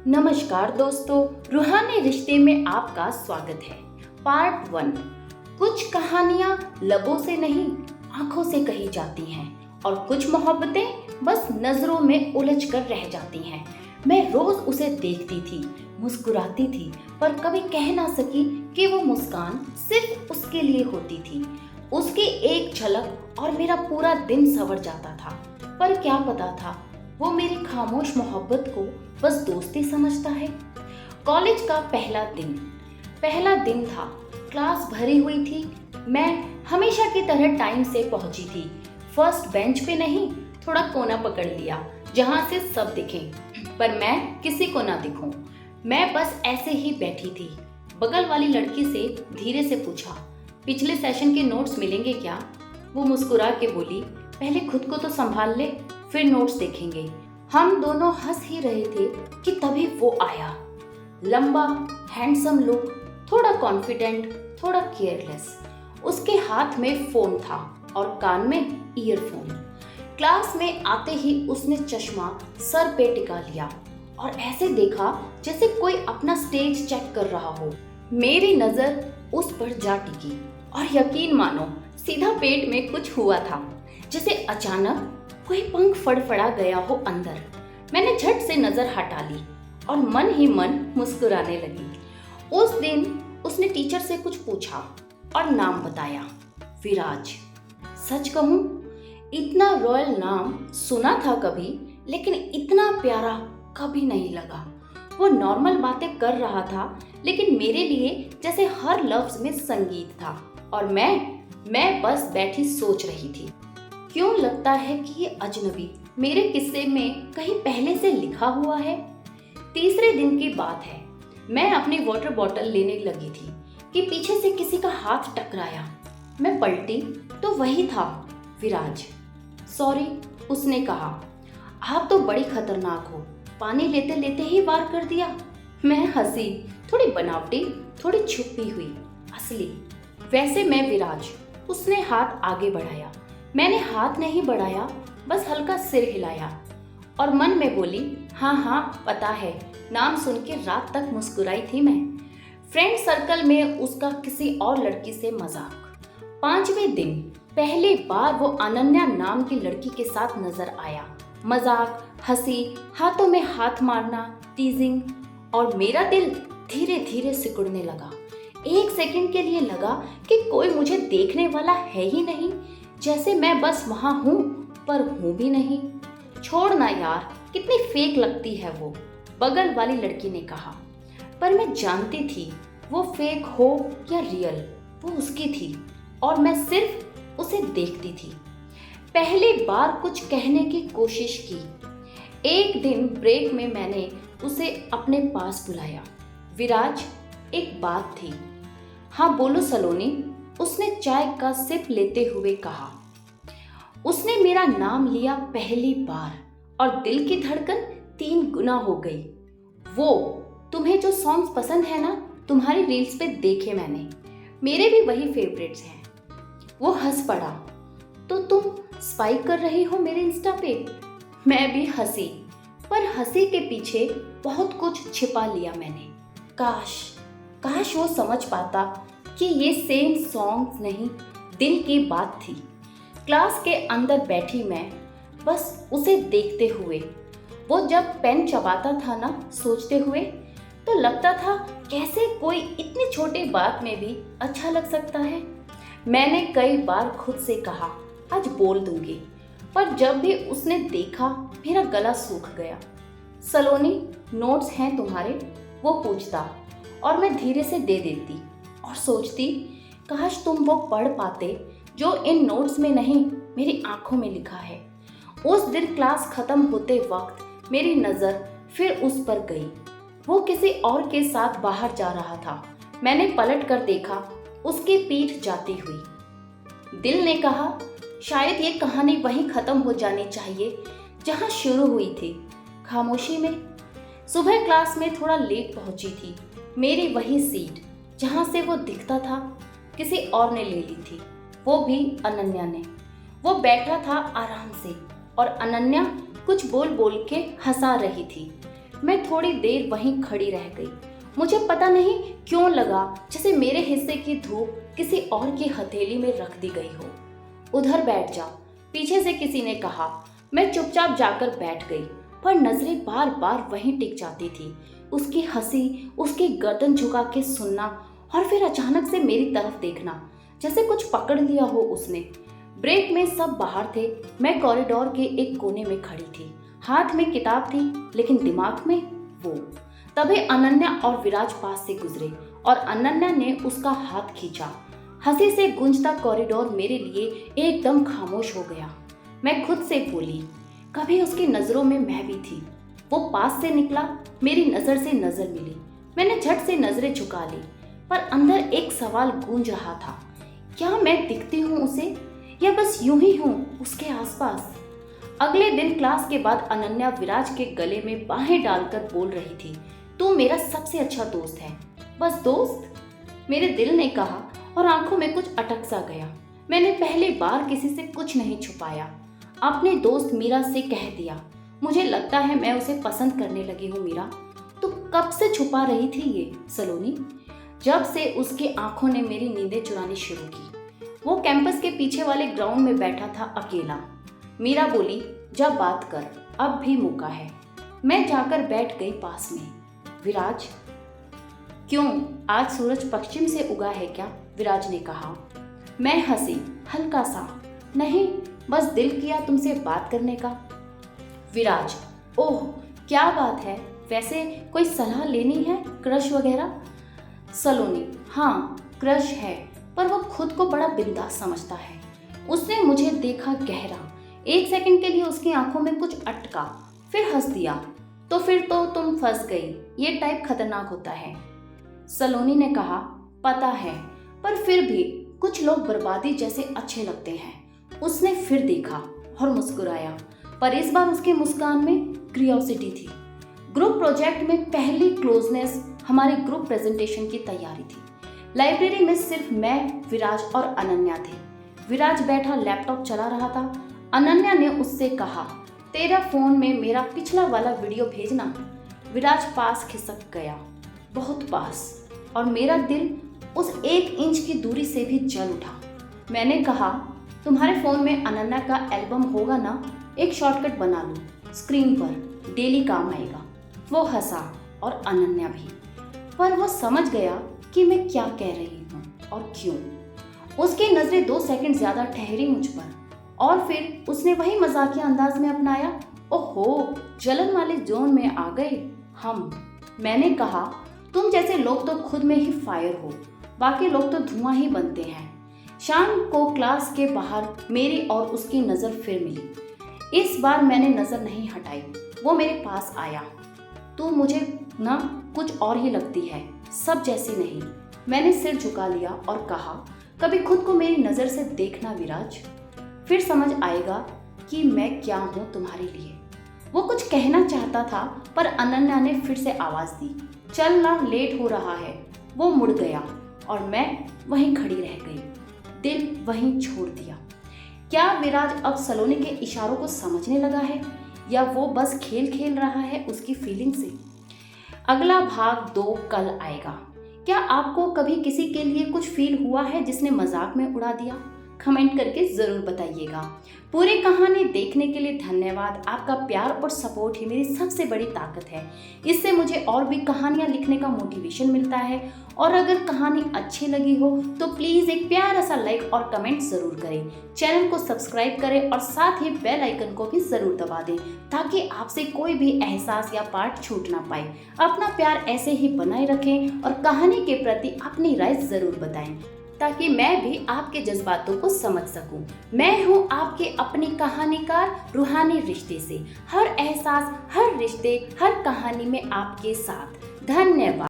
नमस्कार दोस्तों, रूहानी रिश्ते में आपका स्वागत है। पार्ट 1। कुछ कहानियाँ लबों से नहीं, आंखों से कही जाती हैं और कुछ मोहब्बतें बस नजरों में उलझ कर रह जाती हैं। मैं रोज उसे देखती थी, मुस्कुराती थी, पर कभी कह ना सकी कि वो मुस्कान सिर्फ उसके लिए होती थी। उसकी एक झलक और मेरा पूरा दिन संवर जाता था। पर क्या पता था वो मेरी खामोश मोहब्बत को बस दोस्ती समझता है। कॉलेज का पहला दिन था। क्लास भरी हुई थी। मैं हमेशा की तरह टाइम से पहुंची थी। फर्स्ट बेंच पे नहीं, थोड़ा कोना पकड़ लिया जहां से सब दिखें, पर मैं किसी को ना दिखूं। मैं बस ऐसे ही बैठी थी। बगल वाली लड़की से धीरे से पूछा, पिछले सेशन के नोट्स मिलेंगे क्या? वो मुस्कुरा के बोली, पहले खुद को तो संभाल ले, फिर नोट्स देखेंगे। हम दोनों हंस ही रहे थे कि तभी वो आया। लंबा, हैंडसम लुक, थोड़ा कॉन्फिडेंट, थोड़ा केयरलेस। उसके हाथ में फोन था और कान में ईयरफोन। क्लास में आते ही उसने चश्मा सर पे टिका लिया और ऐसे देखा जैसे कोई अपना स्टेज चेक कर रहा हो। मेरी नजर उस पर जा टिकी और यकीन मानो, सीधा पेट में कुछ हुआ था, जैसे अचानक कोई पंख फड़फड़ा गया हो अंदर। मैंने झट से नजर हटा ली और मन ही मन मुस्कुराने लगी। उस दिन उसने टीचर से कुछ पूछा और नाम बताया, विराज। सच कहूं, इतना रॉयल नाम सुना था कभी, लेकिन इतना प्यारा कभी नहीं लगा। वो नॉर्मल बातें कर रहा था, लेकिन मेरे लिए जैसे हर लफ्ज में संगीत था। और मैं बस बैठी सोच रही थी, क्यों लगता है कि ये अजनबी मेरे किस्से में कहीं पहले से लिखा हुआ है। तीसरे दिन की बात है। मैं अपनी वाटर बॉटल लेने लगी थी कि पीछे से किसी का हाथ टकराया। मैं पलटी तो वही था, विराज। सॉरी, उसने कहा। आप तो बड़ी खतरनाक हो, पानी लेते लेते ही वार कर दिया। मैं हंसी, थोड़ी बनावटी, थोड़ी छुपी हुई, असली। वैसे मैं विराज। उसने हाथ आगे बढ़ाया। मैंने हाथ नहीं बढ़ाया, बस हल्का सिर हिलाया और मन में बोली, हाँ हाँ पता है। नाम सुन के रात तक मुस्कुराई थी मैं। फ्रेंड सर्कल में उसका किसी और लड़की से मजाक। 5वें दिन पहली बार वो अनन्या नाम की लड़की के साथ नजर आया। मजाक, हंसी, हाथों में हाथ मारना, टीजिंग, और मेरा दिल धीरे धीरे सिकुड़ने लगा। 1 सेकंड के लिए लगा कि कोई मुझे देखने वाला है ही नहीं, जैसे मैं बस वहां हूं पर हूं भी नहीं। छोड़ ना यार, कितनी फेक लगती है वो, बगल वाली लड़की ने कहा। पर मैं जानती थी वो फेक हो या रियल, वो उसकी थी और मैं सिर्फ उसे देखती थी। पहली बार कुछ कहने की कोशिश की। एक दिन ब्रेक में मैंने उसे अपने पास बुलाया। विराज, एक बात थी। हाँ बोलो सलोनी, उसने चाय का सिप लेते हुए कहा। उसने मेरा नाम लिया पहली बार और दिल की धड़कन 3 गुना हो गई। वो, तुम्हें जो सॉन्ग्स पसंद है ना, तुम्हारी रील्स पे देखे मैंने, मेरे भी वही फेवरेट्स हैं। वो हंस पड़ा। तो तुम स्पाई कर रही हो मेरे इंस्टा पे? मैं भी हंसी, पर हंसी के पीछे बहुत कुछ छिपा लिया मैंने। काश वो समझ पाता कि ये सेम सॉन्ग्स नहीं, दिल की बात थी। क्लास के अंदर बैठी मैं, बस उसे देखते हुए। वो जब पेन चबाता था ना, सोचते हुए, तो लगता था कैसे कोई इतनी छोटी बात में भी अच्छा लग सकता है। मैंने कई बार खुद से कहा, आज बोल दूंगी, पर जब भी उसने देखा मेरा गला सूख गया। सलोनी, नोट्स हैं तुम्हारे? वो पूछता और मैं धीरे से दे देती और सोचती, काश तुम वो पढ़ पाते जो इन नोट्स में नहीं, मेरी आंखों में लिखा है। उस दिन क्लास खत्म होते वक्त मेरी नजर फिर उस पर गई। वो किसी और के साथ बाहर जा रहा था। मैंने पलट कर देखा, उसकी पीठ जाती हुई। दिल ने कहा, शायद ये कहानी वहीं खत्म हो जानी चाहिए जहां शुरू हुई थी, खामोशी में। सुबह क्लास में थोड़ा लेट पहुंची थी। मेरी वही सीट जहां से वो दिखता था, किसी और ने ले ली थी, वो भी अनन्या ने। वो बैठा था आराम से और अनन्या कुछ बोल बोल के हंसा रही थी। मैं थोड़ी देर वहीं खड़ी रह गई। मुझे पता नहीं क्यों लगा जैसे मेरे हिस्से की धूप किसी और की हथेली में रख दी गई हो। उधर बैठ जा, पीछे से किसी ने कहा। मैं चुपचाप जाकर बैठ गई, पर नजरें बार बार वहीं टिक जाती थी। उसकी हंसी, उसकी गर्दन झुका के सुनना और फिर अचानक से मेरी तरफ देखना, जैसे कुछ पकड़ लिया हो उसने। ब्रेक में सब बाहर थे, मैं कॉरिडोर के एक कोने में खड़ी थी। हाथ में किताब थी, लेकिन दिमाग में वो। तभी अनन्या और विराज पास से गुजरे और अनन्या ने उसका हाथ खींचा। हंसी से गूंजता कॉरिडोर मेरे लिए एकदम खामोश हो गया। मैं खुद से बोली, कभी उसकी नजरों में मैं भी थी। वो पास से निकला, मेरी नजर से नजर मिली। मैंने झट से नजरें झुका ली, पर अंदर एक सवाल गूंज रहा था, क्या मैं दिखती हूँ उसे या बस यूं ही हूँ उसके आसपास। अगले दिन क्लास के बाद अनन्या विराज के गले में बाहें डालकर बोल रही थी, तू मेरा सबसे अच्छा दोस्त है। बस दोस्त? मेरे दिल ने कहा और आंखों में कुछ अटक सा गया। मैंने पहली बार किसी से कुछ नहीं छुपाया। अपने दोस्त मीरा से कह दिया, मुझे लगता है मैं उसे पसंद करने लगी हूँ। मीरा, तू कब से छुपा रही थी ये सलोनी? जब से उसकी आंखों ने मेरी नींदें चुरानी शुरू की। वो कैंपस के पीछे वाले ग्राउंड में बैठा था अकेला। मीरा बोली, जा बात कर, अब भी मौका है। मैं जाकर बैठ गई पास में। विराज, क्यों आज सूरज पश्चिम से उगा है क्या? विराज ने कहा। मैं हंसी, हल्का सा, नहीं बस दिल किया तुमसे बात करने का। विराज, ओह क्या बात है, वैसे कोई सलाह लेनी है, क्रश वगैरह? सलोनी, हाँ क्रश है, पर वो खुद को बड़ा बिंदास समझता है। उसने मुझे देखा गहरा, एक सेकंड के लिए उसकी आंखों में कुछ अटका, फिर हंस दिया। तो फिर तो तुम फंस गई, ये टाइप खतरनाक होता है। सलोनी ने कहा, पता है, पर फिर भी कुछ लोग बर्बादी जैसे अच्छे लगते हैं। उसने फिर देखा और मुस्कुराया, पर इस बार उसकी मुस्कान में क्यूरियोसिटी थी। ग्रुप प्रोजेक्ट में पहली क्लोजनेस हमारे ग्रुप प्रेजेंटेशन की तैयारी थी। लाइब्रेरी में सिर्फ मैं, विराज और अनन्या थे। विराज बैठा लैपटॉप चला रहा था। अनन्या ने उससे कहा, तेरा फोन में मेरा पिछला वाला वीडियो भेजना। विराज पास खिसक गया, बहुत पास, और मेरा दिल उस 1 इंच की दूरी से भी जल उठा। मैंने कहा, तुम्हारे फोन में अनन्या का एल्बम होगा ना, एक शॉर्टकट बना लो, स्क्रीन पर डेली काम आएगा। वो हंसा और अनन्या भी, पर वो समझ गया कि मैं क्या कह रही हूँ और क्यों। उसकी नजरें 2 सेकंड ज्यादा ठहरी मुझ पर और फिर उसने वही मजाकिया अंदाज में अपनाया, ओहो जलन वाले जोन में आ गए हम। मैंने कहा, तुम जैसे लोग तो खुद में ही फायर हो, बाकी लोग तो धुआं ही बनते हैं। शाम को क्लास के बाहर मेरी और उसकी नजर फिर मिली। इस बार मैंने नजर नहीं हटाई, वो मेरे पास आया। तू मुझे ना कुछ और ही लगती है, सब जैसी नहीं। मैंने सिर झुका लिया और कहा, कभी खुद को मेरी नजर से देखना विराज, फिर समझ आएगा कि मैं क्या हूँ तुम्हारे लिए। वो कुछ कहना चाहता था, पर अनन्या ने फिर से आवाज दी, चल ना, लेट हो रहा है। वो मुड़ गया और मैं वहीं खड़ी रह गई, दिल वहीं छोड़ दिया। क्या विराज अब सलोनी के इशारों को समझने लगा है, या वो बस खेल खेल रहा है उसकी फीलिंग से? अगला भाग 2 कल आएगा। क्या आपको कभी किसी के लिए कुछ फील हुआ है जिसने मजाक में उड़ा दिया? कमेंट करके ज़रूर बताइएगा। पूरी कहानी देखने के लिए धन्यवाद। आपका प्यार और सपोर्ट ही मेरी सबसे बड़ी ताकत है। इससे मुझे और भी कहानियाँ लिखने का मोटिवेशन मिलता है। और अगर कहानी अच्छी लगी हो तो प्लीज़ एक प्यारा सा लाइक और कमेंट ज़रूर करें। चैनल को सब्सक्राइब करें और साथ ही बेल आइकन को भी ज़रूर दबा दें, ताकि आपसे कोई भी एहसास या पार्ट छूट ना पाए। अपना प्यार ऐसे ही बनाए रखें और कहानी के प्रति अपनी राय ज़रूर बताएं, ताकि मैं भी आपके जज्बातों को समझ सकूं। मैं हूं आपके अपनी कहानीकार रूहानी रिश्ते से। हर एहसास, हर रिश्ते, हर कहानी में आपके साथ। धन्यवाद।